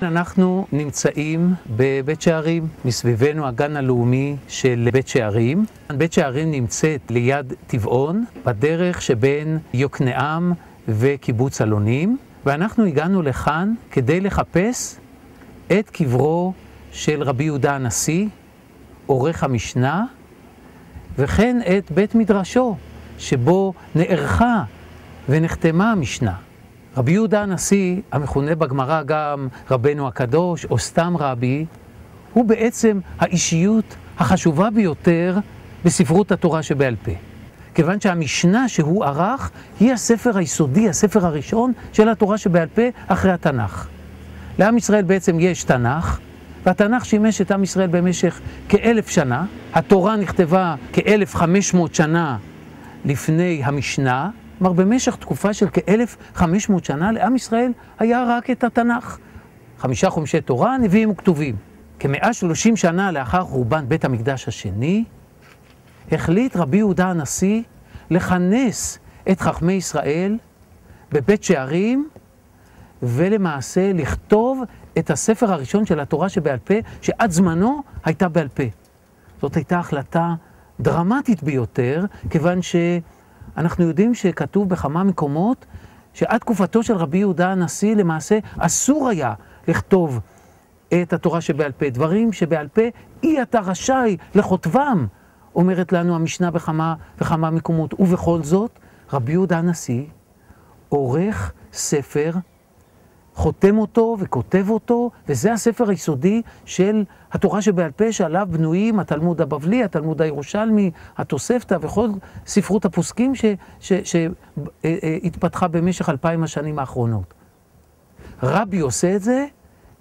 אנחנו נמצאים בבית שערים, מסביבנו הגן הלאומי של בית שערים. בית שערים נמצאת ליד טבעון, בדרך שבין יוקנעם וקיבוץ אלונים, ואנחנו הגענו לכאן כדי לחפש את קברו של רבי יהודה הנשיא, עורך המשנה, וכן את בית מדרשו, שבו נערכה ונחתמה המשנה. רבי יהודה הנשיא, המכונה בגמרא גם רבנו הקדוש, או סתם רבי, הוא בעצם האישיות החשובה ביותר בספרות התורה שבעל פה. כיוון שהמשנה שהוא ערך היא הספר היסודי, הספר הראשון של התורה שבעל פה אחרי התנ"ך. לעם ישראל בעצם יש תנ"ך, והתנ"ך שימש את עם ישראל במשך כ-1000 שנה. התורה נכתבה כ-1500 שנה לפני המשנה, כלומר במשך תקופה של כ-1500 שנה לעם ישראל היה רק את התנ"ך. 5 חומשי תורה, נביאים וכתובים. כ-130 שנה לאחר חורבן בית המקדש השני, החליט רבי יהודה הנשיא לכנס את חכמי ישראל בבית שערים, ולמעשה לכתוב את הספר הראשון של התורה שבעל פה, שעד זמנו הייתה בעל פה. זאת הייתה החלטה דרמטית ביותר, כיוון שאנחנו יודעים שכתוב בכמה מקומות שעד תקופתו של רבי יהודה הנשיא למעשה אסור היה לכתוב את התורה שבעל פה. דברים שבעל פה אי אתה רשאי לכותבם, אומרת לנו המשנה בכמה וכמה מקומות. ובכל זאת רבי יהודה הנשיא עורך ספר, חותם אותו וכותב אותו, וזה הספר היסודי של התורה שבעל פה, שעליו בנויים התלמוד הבבלי, התלמוד הירושלמי, התוספתא וכל ספרות הפוסקים שהתפתחה במשך 2000 השנים האחרונות. רבי עושה את זה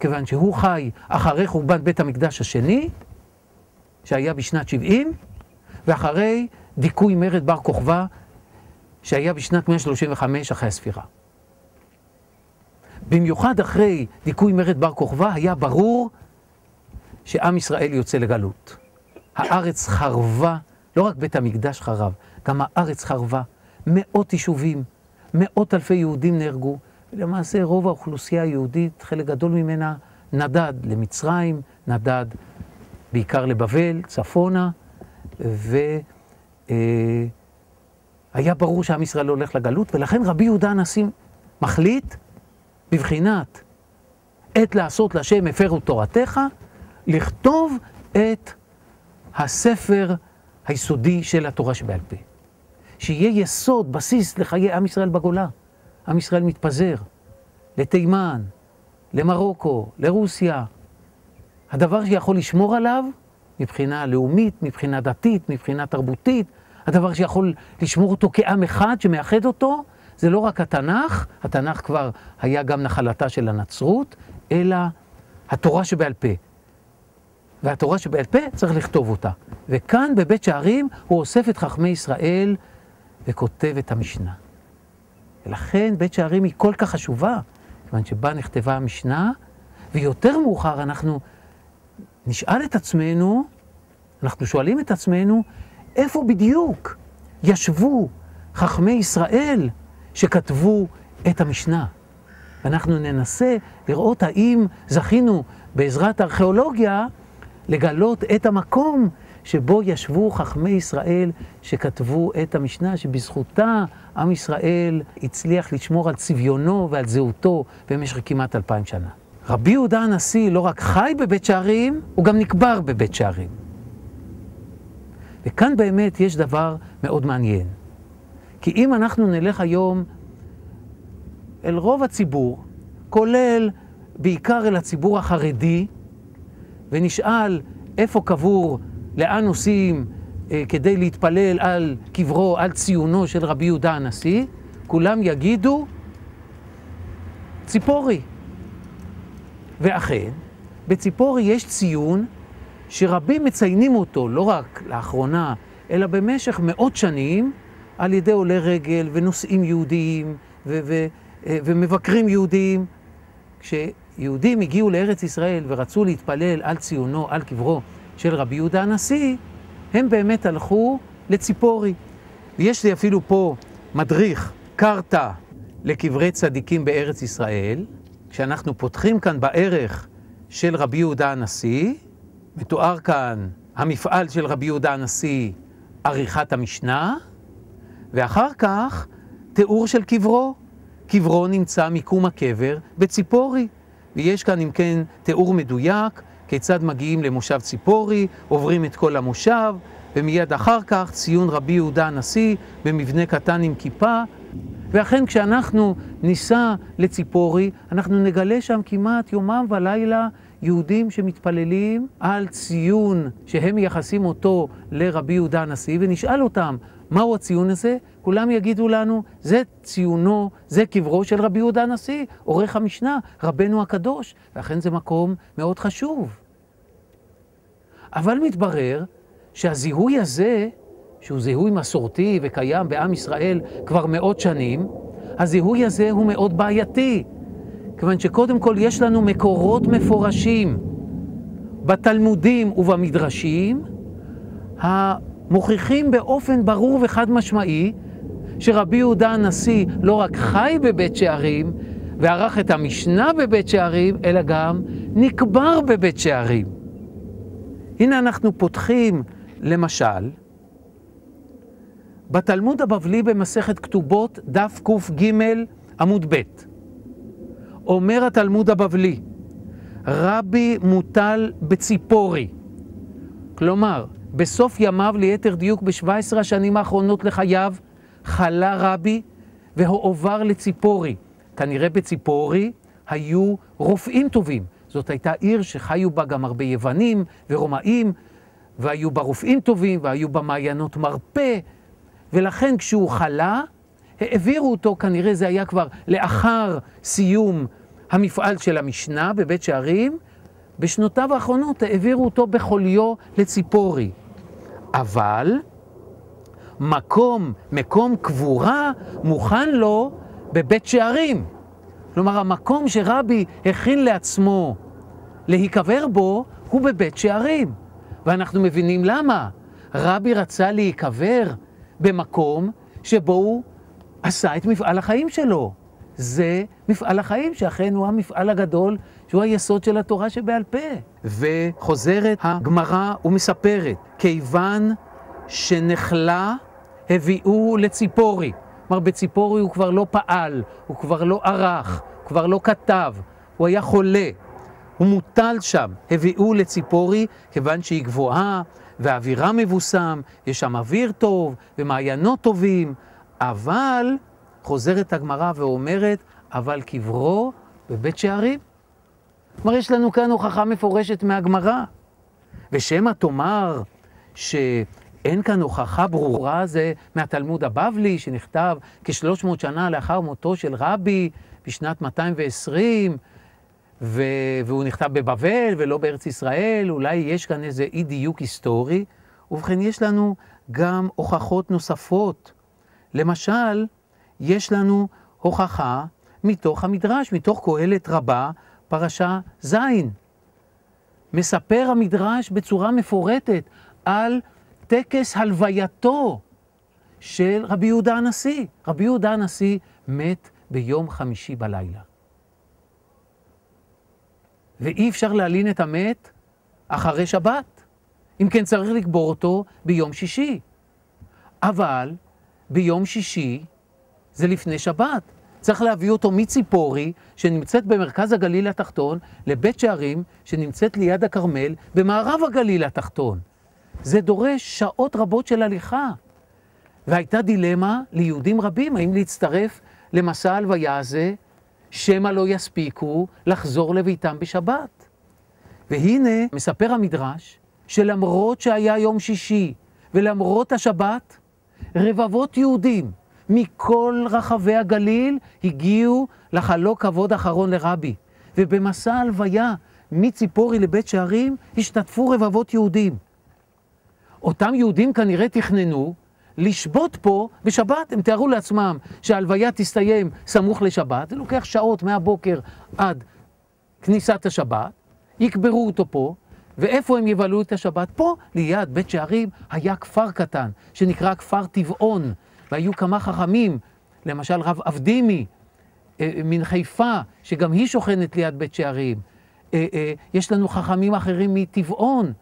כיוון שהוא חי אחרי חורבן בית המקדש השני, שהיה בשנת 70, ואחרי דיכוי מרד בר כוכבא, שהיה בשנת 135 אחרי הספירה. במיוחד אחרי דיכוי מרד בר כוכבא היה ברור שעם ישראל יוצא לגלות. הארץ חרבה, לא רק בית המקדש חרב, גם הארץ חרבה. 100 יישובים, 100,000 יהודים נהרגו, ולמעשה רוב האוכלוסייה היהודית, חלק גדול ממנה, נדד למצרים, נדד בעיקר לבבל, צפונה, והיה ברור שעם ישראל לא הולך לגלות, ולכן רבי יהודה הנשיא מחליט, בבחינת עת לעשות להשם הפרו תורתך, לכתוב את הספר היסודי של התורה שבעל פה. שיהיה יסוד, בסיס לחיי עם ישראל בגולה. עם ישראל מתפזר לתימן, למרוקו, לרוסיה. הדבר שיכול לשמור עליו, מבחינה לאומית, מבחינה דתית, מבחינה תרבותית, הדבר שיכול לשמור אותו כעם אחד שמאחד אותו, זה לא רק התנ"ך, התנ"ך כבר היה גם נחלתה של הנצרות, אלא התורה שבעל פה. והתורה שבעל פה צריך לכתוב אותה. וכאן בבית שערים הוא אוסף את חכמי ישראל וכותב את המשנה. ולכן בית שערים היא כל כך חשובה, כיוון שבה נכתבה המשנה, ויותר מאוחר אנחנו נשאל את עצמנו, אנחנו שואלים את עצמנו, איפה בדיוק ישבו חכמי ישראל שכתבו את המשנה. ואנחנו ננסה לראות האם זכינו בעזרת הארכיאולוגיה לגלות את המקום שבו ישבו חכמי ישראל שכתבו את המשנה, שבזכותה עם ישראל הצליח לשמור על צביונו ועל זהותו במשך כמעט 2000 שנה. רבי יהודה הנשיא לא רק חי בבית שערים, הוא גם נקבר בבית שערים. וכאן באמת יש דבר מאוד מעניין. כי אם אנחנו נלך היום אל רוב הציבור, כולל בעיקר אל הציבור החרדי, ונשאל איפה קבור, לאן נוסעים כדי להתפלל על קברו, על ציונו של רבי יהודה הנשיא, כולם יגידו ציפורי. ואכן, בציפורי יש ציון שרבים מציינים אותו, לא רק לאחרונה, אלא במשך 100 שנים, על ידי עולי רגל ונוסעים יהודיים ומבקרים יהודיים. כשיהודים הגיעו לארץ ישראל ורצו להתפלל על ציונו, על קברו של רבי יהודה הנשיא, הם באמת הלכו לציפורי. ויש לי אפילו פה מדריך, קרתא לקברי צדיקים בארץ ישראל, כשאנחנו פותחים כאן בערך של רבי יהודה הנשיא, מתואר כאן המפעל של רבי יהודה הנשיא, עריכת המשנה, ואחר כך תיאור של קברו. קברו נמצא מיקום הקבר בציפורי, ויש כאן אם כן תיאור מדויק, כיצד מגיעים למושב ציפורי, עוברים את כל המושב, ומיד אחר כך ציון רבי יהודה הנשיא במבנה קטן עם כיפה, ואכן כשאנחנו ניסע לציפורי, אנחנו נגלה שם כמעט יומם ולילה יהודים שמתפללים על ציון שהם מייחסים אותו לרבי יהודה הנשיא, ונשאל אותם, מהו הציון הזה? כולם יגידו לנו, זה ציונו, זה קברו של רבי יהודה הנשיא, עורך המשנה, רבנו הקדוש, ואכן זה מקום מאוד חשוב. אבל מתברר שהזיהוי הזה, שהוא זיהוי מסורתי וקיים בעם ישראל כבר מאות שנים, הזיהוי הזה הוא מאוד בעייתי, כיוון שקודם כל יש לנו מקורות מפורשים בתלמודים ובמדרשים, המוכיחים באופן ברור וחד משמעי, שרבי יהודה הנשיא לא רק חי בבית שערים, וערך את המשנה בבית שערים, אלא גם נקבר בבית שערים. הנה אנחנו פותחים למשל, בתלמוד הבבלי במסכת כתובות, דף ק"ג עמוד ב', אומר התלמוד הבבלי, רבי מוטל בציפורי. כלומר, בסוף ימיו, ליתר דיוק ב-17 השנים האחרונות לחייו, חלה רבי והועבר לציפורי. כנראה בציפורי היו רופאים טובים. זאת הייתה עיר שחיו בה גם הרבה יוונים ורומאים, והיו בה רופאים טובים, והיו בה מעיינות מרפא, ולכן כשהוא חלה, העבירו אותו, כנראה זה היה כבר לאחר סיום המפעל של המשנה בבית שערים, בשנותיו האחרונות העבירו אותו בחוליו לציפורי. אבל מקום קבורה מוכן לו בבית שערים. כלומר, המקום שרבי הכין לעצמו להיקבר בו הוא בבית שערים. ואנחנו מבינים למה. רבי רצה להיקבר במקום שבו הוא עשה את מפעל החיים שלו. זה מפעל החיים שאכן הוא המפעל הגדול, שהוא היסוד של התורה שבעל פה. וחוזרת הגמרא ומספרת, כיוון שנחלה הביאו לציפורי. כלומר, בציפורי הוא כבר לא פעל, הוא כבר לא ערך, הוא כבר לא כתב, הוא היה חולה. הוא מוטל שם, הביאו לציפורי, כיוון שהיא גבוהה והאווירה מבוסם, יש שם אוויר טוב ומעיינות טובים, אבל חוזרת הגמרא ואומרת, אבל קברו בבית שערים. כלומר, יש לנו כאן הוכחה מפורשת מהגמרא. ושמא תאמר שאין כאן הוכחה ברורה, זה מהתלמוד הבבלי, שנכתב כ-300 שנה לאחר מותו של רבי, בשנת 220, והוא נכתב בבבל ולא בארץ ישראל, אולי יש כאן איזה אי דיוק היסטורי, ובכן יש לנו גם הוכחות נוספות. למשל, יש לנו הוכחה מתוך המדרש, מתוך קהלת רבה, פרשה ז'. מספר המדרש בצורה מפורטת על טקס הלווייתו של רבי יהודה הנשיא. רבי יהודה הנשיא מת ביום חמישי בלילה. ואי אפשר להלין את המת אחרי שבת. אם כן צריך לקבור אותו ביום שישי. אבל ביום שישי זה לפני שבת. צריך להביא אותו מציפורי, שנמצאת במרכז הגליל התחתון, לבית שערים, שנמצאת ליד הכרמל, במערב הגליל התחתון. זה דורש שעות רבות של הליכה. והייתה דילמה ליהודים רבים, האם להצטרף למסע ההלוויה הזה, שמא לא יספיקו לחזור לביתם בשבת. והנה מספר המדרש, שלמרות שהיה יום שישי, ולמרות השבת, רבבות יהודים, מכל רחבי הגליל הגיעו לחלוק כבוד אחרון לרבי. ובמסע ההלוויה מציפורי לבית שערים השתתפו רבבות יהודים. אותם יהודים כנראה תכננו לשבות פה בשבת. הם תיארו לעצמם שההלוויה תסתיים סמוך לשבת. זה לוקח שעות מהבוקר עד כניסת השבת. יקברו אותו פה. ואיפה הם יבלו את השבת? פה, ליד בית שערים, היה כפר קטן שנקרא כפר טבעון. והיו כמה חכמים, למשל רב אבדימי, מן חיפה, שגם היא שוכנת ליד בית שערים. יש לנו חכמים אחרים מטבעון.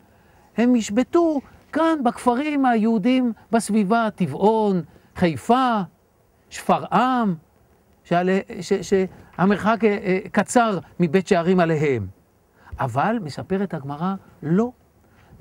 הם ישבטו כאן בכפרים היהודים בסביבה, טבעון, חיפה, שפרעם, שהמרחק קצר מבית שערים עליהם. אבל, מספרת הגמרא, לא.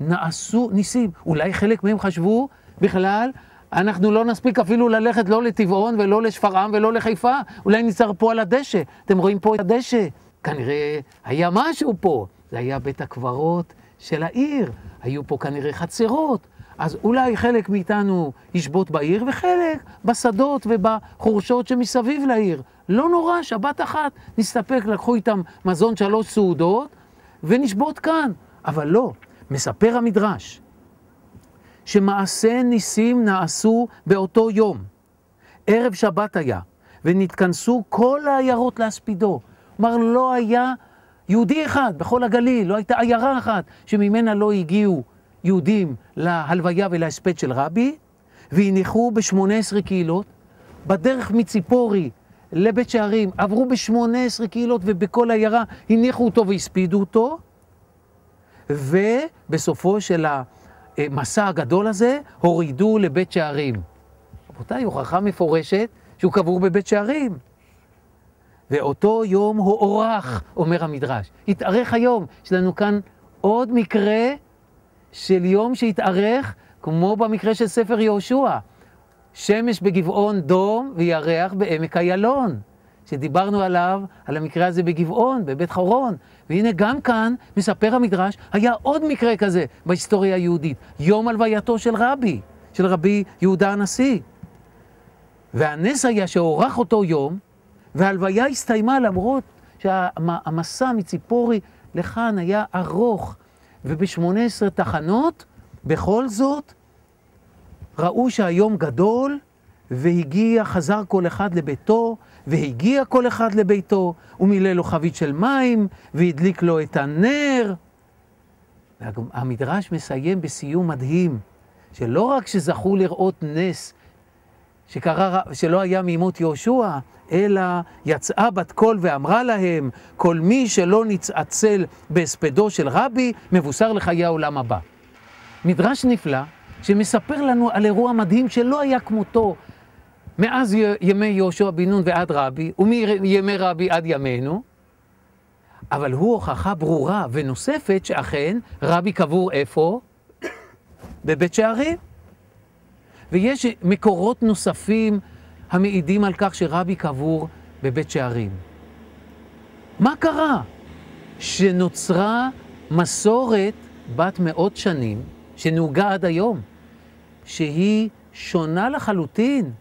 נעשו ניסים. אולי חלק מהם חשבו, בכלל, אנחנו לא נספיק אפילו ללכת לא לטבעון ולא לשפרעם ולא לחיפה. אולי נצטרך פה על הדשא. אתם רואים פה את הדשא. כנראה היה משהו פה. זה היה בית הקברות של העיר. היו פה כנראה חצרות. אז אולי חלק מאיתנו ישבות בעיר וחלק בשדות ובחורשות שמסביב לעיר. לא נורא, שבת אחת נסתפק, לקחו איתם מזון 3 סעודות ונשבות כאן. אבל לא, מספר המדרש שמעשה ניסים נעשו באותו יום. ערב שבת היה, ונתכנסו כל העיירות להספידו. כלומר, לא היה יהודי אחד בכל הגליל, לא הייתה עיירה אחת שממנה לא הגיעו יהודים להלוויה ולהספד של רבי, והניחו ב-18 קהילות, בדרך מציפורי לבית שערים, עברו ב-18 קהילות ובכל העיירה הניחו אותו והספידו אותו, ובסופו של המסע הגדול הזה הורידו לבית שערים. רבותיי, הוכחה מפורשת שהוא קבור בבית שערים. ואותו יום הוארך, אומר המדרש. התארך היום. יש לנו כאן עוד מקרה של יום שהתארך, כמו במקרה של ספר יהושע. שמש בגבעון דום וירח בעמק איילון. שדיברנו עליו, על המקרה הזה בגבעון, בבית חורון. והנה גם כאן, מספר המדרש, היה עוד מקרה כזה בהיסטוריה היהודית. יום הלווייתו של רבי יהודה הנשיא. והנס היה שהוארך אותו יום, וההלוויה הסתיימה למרות שהמסע מציפורי לכאן היה ארוך. וב-18 תחנות, בכל זאת, ראו שהיום גדול, והגיע, חזר כל אחד לביתו, והגיע כל אחד לביתו, ומילא לו חבית של מים, והדליק לו את הנר. המדרש מסיים בסיום מדהים, שלא רק שזכו לראות נס, שקרה, שלא היה מימות יהושע, אלא יצאה בת קול ואמרה להם, כל מי שלא נצעצל בהספדו של רבי, מבוסר לחיי העולם הבא. מדרש נפלא, שמספר לנו על אירוע מדהים שלא היה כמותו, מאז ימי יהושע בן נון ועד רבי, ומימי רבי עד ימינו, אבל הוא הוכחה ברורה ונוספת שאכן רבי קבור איפה? בבית שערים. ויש מקורות נוספים המעידים על כך שרבי קבור בבית שערים. מה קרה? שנוצרה מסורת בת מאות שנים, שנהוגה עד היום, שהיא שונה לחלוטין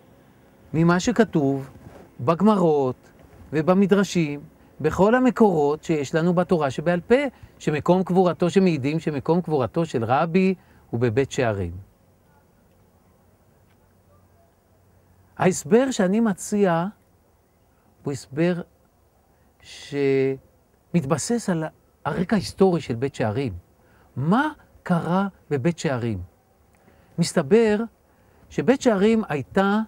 ממה שכתוב בגמרות ובמדרשים, בכל המקורות שיש לנו בתורה שבעל פה, שמקום קבורתו, שמעידים שמקום קבורתו של רבי הוא בבית שערים. ההסבר שאני מציע הוא הסבר שמתבסס על הרקע ההיסטורי של בית שערים. מה קרה בבית שערים? מסתבר שבית שערים הייתה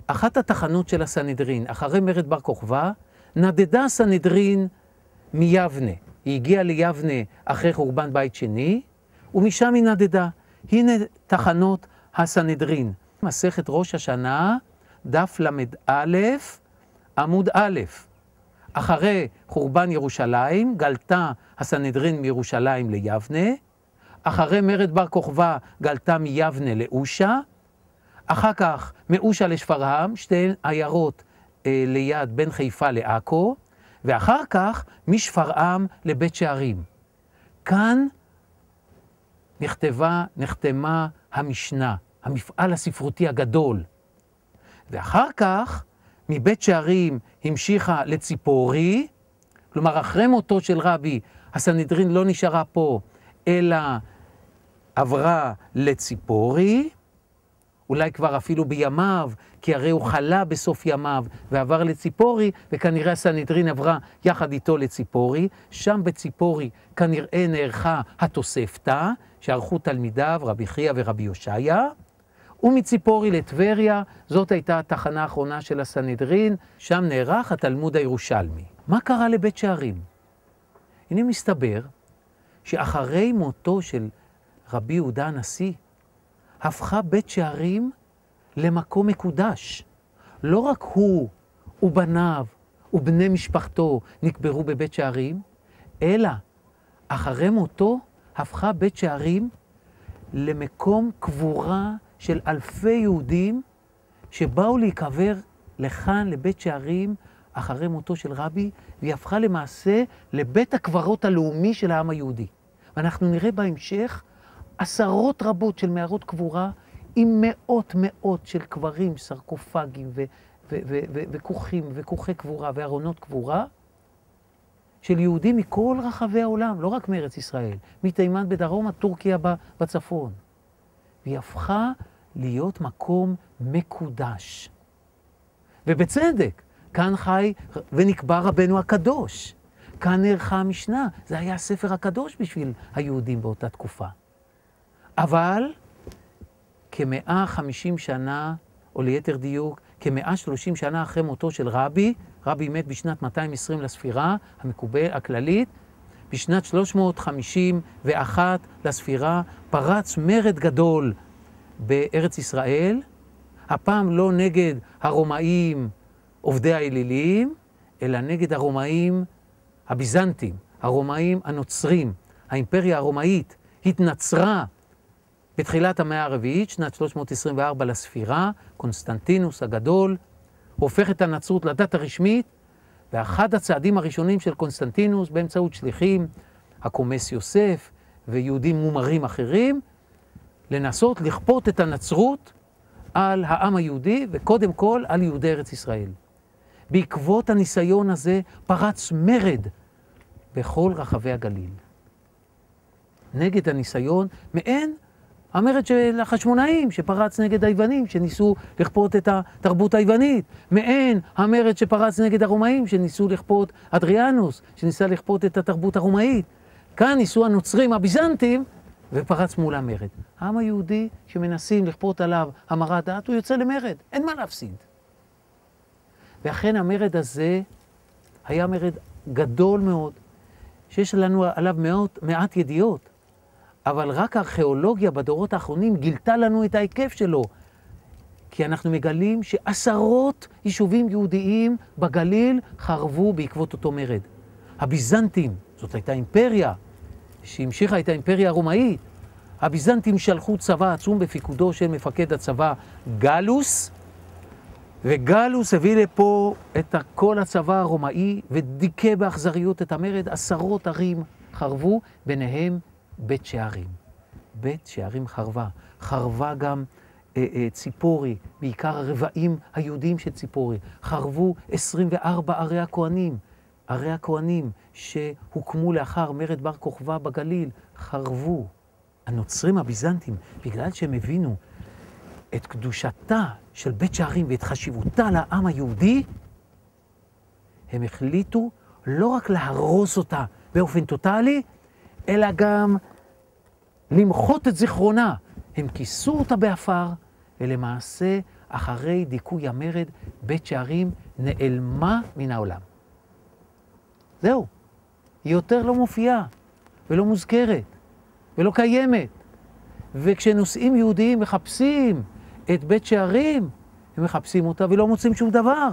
אחת התחנות של הסנהדרין. אחרי מרד בר כוכבא נדדה הסנהדרין מיבנה. היא הגיעה ליבנה אחרי חורבן בית שני, ומשם היא נדדה. הנה תחנות הסנהדרין. מסכת ראש השנה, דף למד עמוד א'. אחרי חורבן ירושלים, גלתה הסנהדרין מירושלים ליבנה. אחרי מרד בר כוכבא, גלתה מיבנה לאושה. אחר כך מאושה לשפרעם, שתי עיירות ליד בין חיפה לעכו. ואחר כך משפרעם לבית שערים. כאן נחתמה המשנה, המפעל הספרותי הגדול. ואחר כך מבית שערים המשיכה לציפורי, כלומר אחרי מותו של רבי, הסנהדרין לא נשארה פה, אלא עברה לציפורי, אולי כבר אפילו בימיו, כי הרי הוא חלה בסוף ימיו ועבר לציפורי, וכנראה הסנהדרין עברה יחד איתו לציפורי. שם בציפורי כנראה נערכה התוספתא, שערכו תלמידיו רבי חייא ורבי יושעיה, ומציפורי לטבריה, זאת הייתה התחנה האחרונה של הסנהדרין, שם נערך התלמוד הירושלמי. מה קרה לבית שערים? הנה מסתבר שאחרי מותו של רבי יהודה הנשיא, הפכה בית שערים למקום מקודש. לא רק הוא ובניו ובני משפחתו נקברו בבית שערים, אלא אחרי מותו הפכה בית שערים למקום קבורה של אלפי יהודים שבאו להיקבר לכאן לבית שערים אחרי מותו של רבי, והיא הפכה למעשה לבית הקברות הלאומי של העם היהודי. ואנחנו נראה בהמשך עשרות רבות של מערות קבורה עם מאות של קברים, סרקופגים וכוכים וכוכי קבורה וארונות קבורה של יהודים מכל רחבי העולם, לא רק מארץ ישראל, מתימן בדרום עד טורקיה בצפון. והיא הפכה להיות מקום מקודש. ובצדק, כאן חי ונקבע רבנו הקדוש. כאן נערכה המשנה, זה היה הספר הקדוש בשביל היהודים באותה תקופה. אבל כ-150 שנה, או ליתר דיוק, כ-130 שנה אחרי מותו של רבי, רבי מת בשנת 220 לספירה, המקובל הכללית, בשנת 351 לספירה, פרץ מרד גדול בארץ ישראל, הפעם לא נגד הרומאים עובדי האלילים, אלא נגד הרומאים הביזנטים, הרומאים הנוצרים. האימפריה הרומאית התנצרה בתחילת המאה הרביעית, שנת 324 לספירה, קונסטנטינוס הגדול, הופך את הנצרות לדת הרשמית, ואחד הצעדים הראשונים של קונסטנטינוס באמצעות שליחים, הקומס יוסף ויהודים מומרים אחרים, לנסות לכפות את הנצרות על העם היהודי, וקודם כל על יהודי ארץ ישראל. בעקבות הניסיון הזה פרץ מרד בכל רחבי הגליל. נגד הניסיון, מעין המרד של החשמונאים שפרץ נגד היוונים שניסו לכפות את התרבות היוונית. מעין המרד שפרץ נגד הרומאים שניסו לכפות, אדריאנוס שניסה לכפות את התרבות הרומאית. כאן ניסו הנוצרים הביזנטים ופרץ מול המרד. העם היהודי שמנסים לכפות עליו המרת דת, הוא יוצא למרד, אין מה להפסיד. ואכן המרד הזה היה מרד גדול מאוד, שיש לנו עליו מעט ידיעות, אבל רק הארכיאולוגיה בדורות האחרונים גילתה לנו את ההיקף שלו, כי אנחנו מגלים שעשרות יישובים יהודיים בגליל חרבו בעקבות אותו מרד. הביזנטים, זאת הייתה אימפריה, שהמשיכה את האימפריה הרומאית, הביזנטים שלחו צבא עצום בפיקודו של מפקד הצבא גלוס, וגלוס הביא לפה את כל הצבא הרומאי ודיכא באכזריות את המרד. עשרות ערים חרבו, ביניהם בית שערים. בית שערים חרבה. חרבה גם ציפורי, בעיקר הרבעים היהודיים של ציפורי. חרבו 24 ערי הכהנים. ערי הכהנים שהוקמו לאחר מרד בר כוכבא בגליל, חרבו. הנוצרים הביזנטים, בגלל שהם הבינו את קדושתה של בית שערים ואת חשיבותה לעם היהודי, הם החליטו לא רק להרוס אותה באופן טוטלי, אלא גם למחות את זיכרונה. הם כיסו אותה באפר, ולמעשה, אחרי דיכוי המרד, בית שערים נעלמה מן העולם. זהו. היא יותר לא מופיעה, ולא מוזכרת, ולא קיימת. וכשנוסעים יהודיים מחפשים את בית שערים, הם מחפשים אותה ולא מוצאים שום דבר.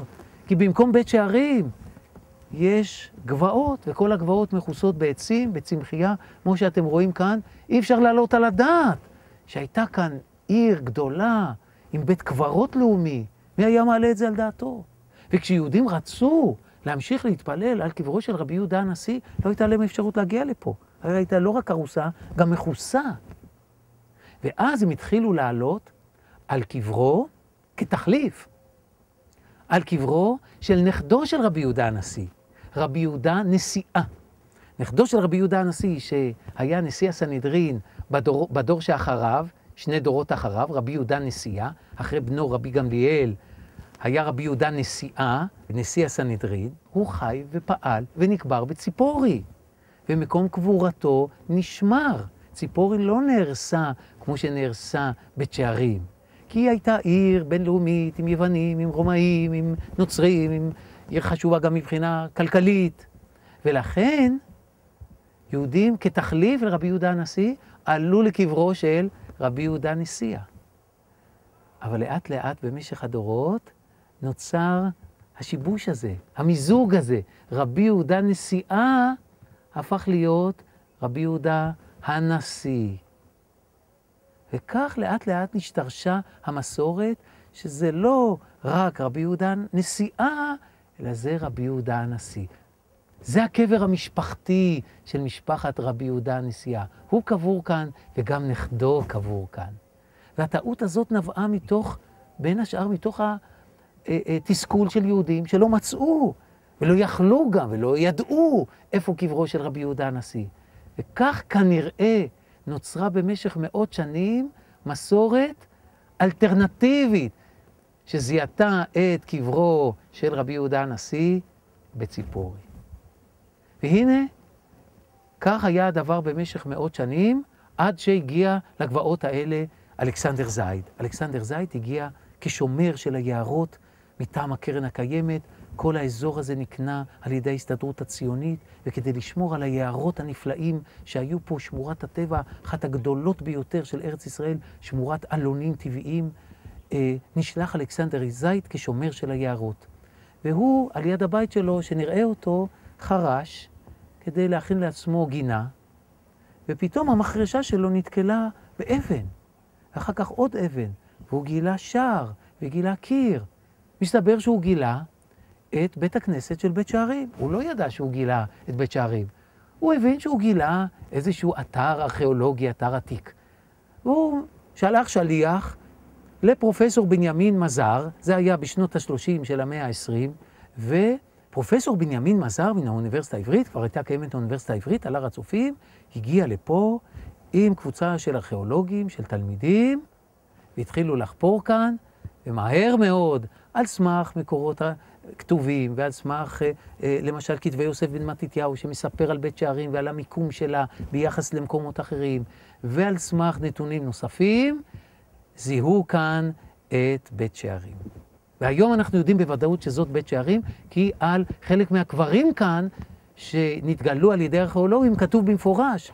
כי במקום בית שערים יש גבעות, וכל הגבעות מכוסות בעצים, בצמחייה, כמו שאתם רואים כאן. אי אפשר לעלות על הדעת שהייתה כאן עיר גדולה עם בית קברות לאומי. מי היה מעלה את זה על דעתו? וכשיהודים רצו להמשיך להתפלל על קברו של רבי יהודה הנשיא, לא הייתה להם אפשרות להגיע לפה. הרי הייתה לא רק הרוסה, גם מכוסה. ואז הם התחילו לעלות על קברו כתחליף. על קברו של נכדו של רבי יהודה הנשיא, רבי יהודה נשיאה. נכדו של רבי יהודה הנשיא, שהיה נשיא הסנהדרין בדור שאחריו, 2 דורות אחריו, רבי יהודה נשיאה, אחרי בנו רבי גמליאל, היה רבי יהודה נשיאה, נשיא הסנהדרין, הוא חי ופעל ונקבר בציפורי. ומקום קבורתו נשמר. ציפורי לא נהרסה כמו שנהרסה בית שערים. כי היא הייתה עיר בינלאומית, עם יוונים, עם רומאים, עם נוצרים, עם עיר חשובה גם מבחינה כלכלית. ולכן, יהודים כתחליף לרבי יהודה הנשיא, עלו לקברו של רבי יהודה נשיאה. אבל לאט לאט במשך הדורות נוצר השיבוש הזה, המיזוג הזה. רבי יהודה נשיאה הפך להיות רבי יהודה הנשיא. וכך לאט לאט נשתרשה המסורת שזה לא רק רבי יהודה נשיאה, אלא זה רבי יהודה הנשיא. זה הקבר המשפחתי של משפחת רבי יהודה הנשיאה. הוא קבור כאן וגם נכדו קבור כאן. והטעות הזאת נבעה מתוך, בין השאר מתוך התסכול של יהודים שלא מצאו ולא יכלו גם ולא ידעו איפה קברו של רבי יהודה הנשיא. וכך כנראה נוצרה במשך מאות שנים מסורת אלטרנטיבית שזיהתה את קברו של רבי יהודה הנשיא בציפורי. והנה, כך היה הדבר במשך מאות שנים, עד שהגיע לגבעות האלה אלכסנדר זייד. אלכסנדר זייד הגיע כשומר של היערות מטעם הקרן הקיימת. כל האזור הזה נקנה על ידי ההסתדרות הציונית, וכדי לשמור על היערות הנפלאים שהיו פה, שמורת הטבע, אחת הגדולות ביותר של ארץ ישראל, שמורת אלונים טבעיים, נשלח אלכסנדר זייד כשומר של היערות. והוא, על יד הבית שלו, שנראה אותו, חרש, כדי להכין לעצמו גינה, ופתאום המחרשה שלו נתקלה באבן, ואחר כך עוד אבן, והוא גילה שער, וגילה קיר. מסתבר שהוא גילה את בית הכנסת של בית שערים. הוא לא ידע שהוא גילה את בית שערים. הוא הבין שהוא גילה איזשהו אתר ארכיאולוגי, אתר עתיק. והוא שלח שליח לפרופסור בנימין מזר, זה היה בשנות ה-30 של המאה ה-20, ופרופסור בנימין מזר מן האוניברסיטה העברית, כבר הייתה קיימת האוניברסיטה העברית על הר הצופים, הגיע לפה עם קבוצה של ארכיאולוגים, של תלמידים, והתחילו לחפור כאן, ומהר מאוד, על סמך מקורות כתובים, ועל סמך, למשל, כתבי יוסף בן מתתיהו, שמספר על בית שערים ועל המיקום שלה ביחס למקומות אחרים, ועל סמך נתונים נוספים, זיהו כאן את בית שערים. והיום אנחנו יודעים בוודאות שזאת בית שערים, כי על חלק מהקברים כאן, שנתגלו על ידי ארכיאולוגים, כתוב במפורש,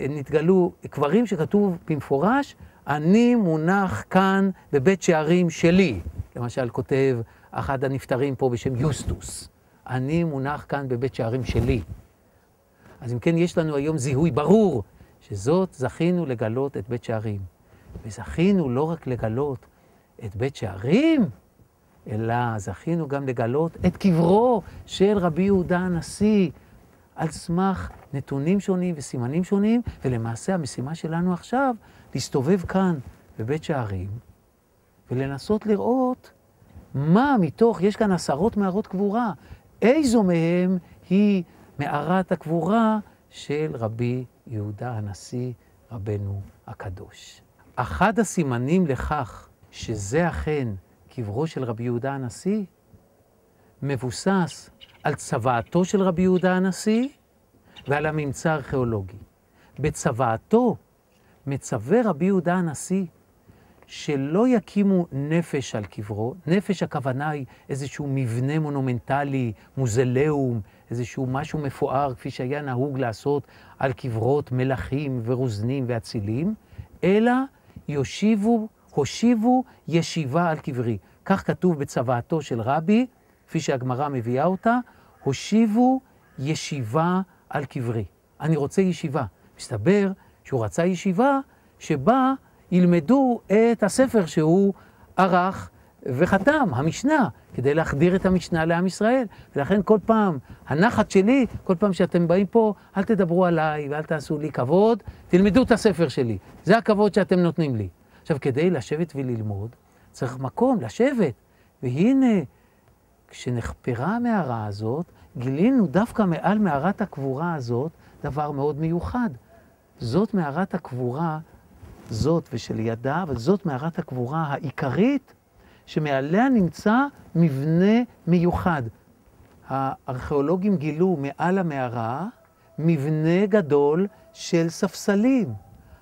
נתגלו קברים שכתוב במפורש, אני מונח כאן בבית שערים שלי. למשל, כותב אחד הנפטרים פה בשם יוסטוס. אני מונח כאן בבית שערים שלי. אז אם כן, יש לנו היום זיהוי ברור, שזאת זכינו לגלות את בית שערים. וזכינו לא רק לגלות את בית שערים, אלא זכינו גם לגלות את קברו של רבי יהודה הנשיא, על סמך נתונים שונים וסימנים שונים, ולמעשה המשימה שלנו עכשיו, להסתובב כאן בבית שערים, ולנסות לראות מה מתוך, יש כאן עשרות מערות קבורה, איזו מהם היא מערת הקבורה של רבי יהודה הנשיא, רבנו הקדוש. אחד הסימנים לכך שזה אכן קברו של רבי יהודה הנשיא, מבוסס על צוואתו של רבי יהודה הנשיא ועל הממצא הארכיאולוגי. בצוואתו מצווה רבי יהודה הנשיא שלא יקימו נפש על קברו. נפש הכוונה היא איזשהו מבנה מונומנטלי, מוזלאום, איזשהו משהו מפואר כפי שהיה נהוג לעשות על קברות מלכים ורוזנים ואצילים, אלא הושיבו ישיבה על קברי. כך כתוב בצוואתו של רבי, כפי שהגמרא מביאה אותה, הושיבו ישיבה על קברי. אני רוצה ישיבה. מסתבר שהוא רצה ישיבה שבה ילמדו את הספר שהוא ערך וחתם, המשנה, כדי להחדיר את המשנה לעם ישראל. ולכן כל פעם, הנחת שלי, כל פעם שאתם באים פה, אל תדברו עליי ואל תעשו לי כבוד, תלמדו את הספר שלי. זה הכבוד שאתם נותנים לי. עכשיו, כדי לשבת וללמוד, צריך מקום לשבת. והנה, כשנחפרה המערה הזאת, גילינו דווקא מעל מערת הקבורה הזאת דבר מאוד מיוחד. זאת מערת הקבורה, זאת ושלידה, אבל זאת מערת הקבורה העיקרית, שמעליה נמצא מבנה מיוחד. הארכיאולוגים גילו מעל המערה מבנה גדול של ספסלים.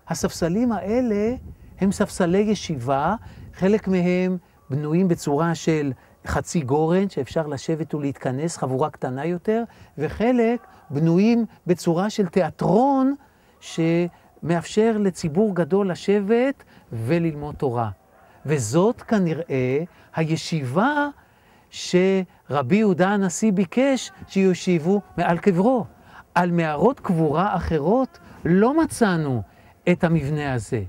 הספסלים האלה הם ספסלי ישיבה, חלק מהם בנויים בצורה של חצי גורן, שאפשר לשבת ולהתכנס, חבורה קטנה יותר, וחלק בנויים בצורה של תיאטרון, שמאפשר לציבור גדול לשבת וללמוד תורה. וזאת כנראה הישיבה שרבי יהודה הנשיא ביקש שיושיבו מעל קברו. על מערות קבורה אחרות לא מצאנו את המבנה הזה.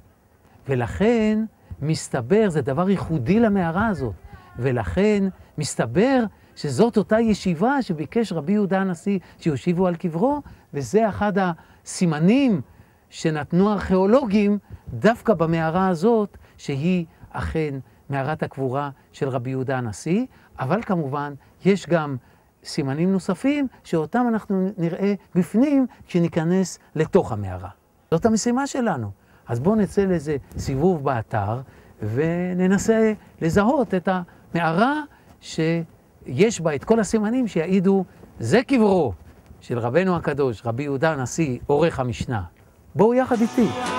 ולכן מסתבר, זה דבר ייחודי למערה הזאת, ולכן מסתבר שזאת אותה ישיבה שביקש רבי יהודה הנשיא שיושיבו על קברו, וזה אחד הסימנים שנתנו ארכיאולוגים דווקא במערה הזאת, שהיא אכן מערת הקבורה של רבי יהודה הנשיא, אבל כמובן יש גם סימנים נוספים שאותם אנחנו נראה בפנים כשניכנס לתוך המערה. זאת המשימה שלנו. אז בואו נצא לאיזה סיבוב באתר וננסה לזהות את המערה שיש בה את כל הסימנים שיעידו זה קברו של רבנו הקדוש, רבי יהודה הנשיא, עורך המשנה. בואו יחד איתי.